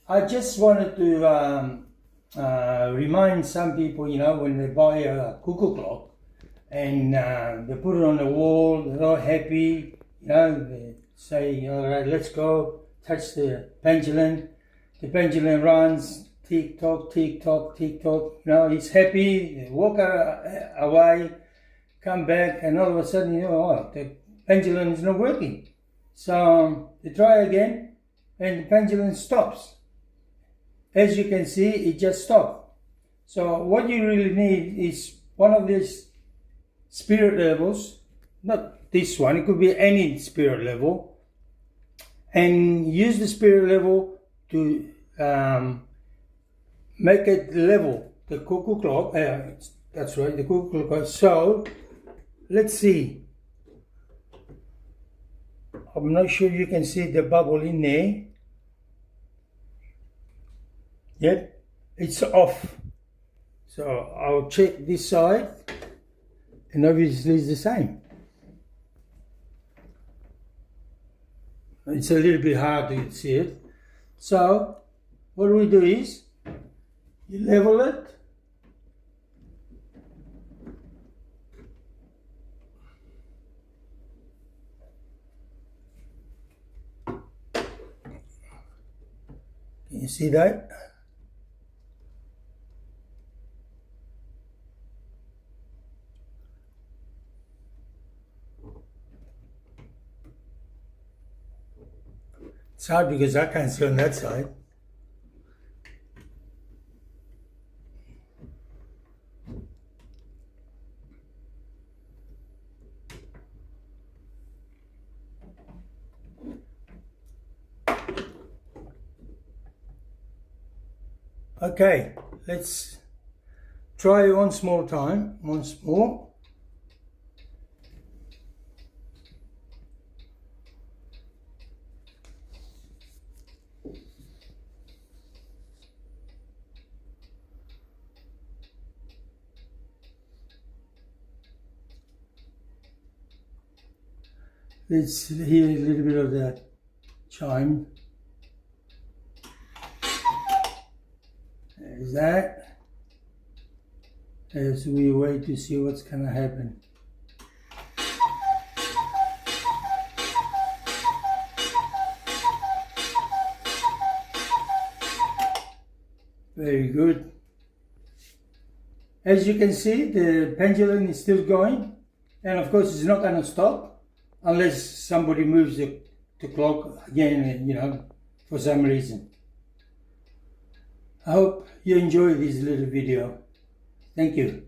I just wanted to remind some people, when they buy a cuckoo clock and they put it on the wall, they're all happy, they say, all right, let's go, touch the pendulum. The pendulum runs, tick tock, tick tock, tick tock. He's happy, they walk away, come back, and all of a sudden, the pendulum is not working. So they try again, and the pendulum stops. As you can see, it just stopped. So what you really need is one of these spirit levels, not this one, it could be any spirit level, and use the spirit level to make it level, the cuckoo clock, that's right, the cuckoo clock. So let's see. I'm not sure you can see the bubble in there. Yep, it's off. So I'll check this side, and obviously it's the same. It's a little bit hard to see it. So what we do is, you level it. Can you see that? It's hard because I can't see on that side. Okay, let's try once more. Let's hear a little bit of that chime. There's that. As we wait to see what's going to happen. Very good. As you can see, the pendulum is still going, and of course it's not going to stop unless somebody moves the clock again, for some reason. I hope you enjoy this little video. Thank you.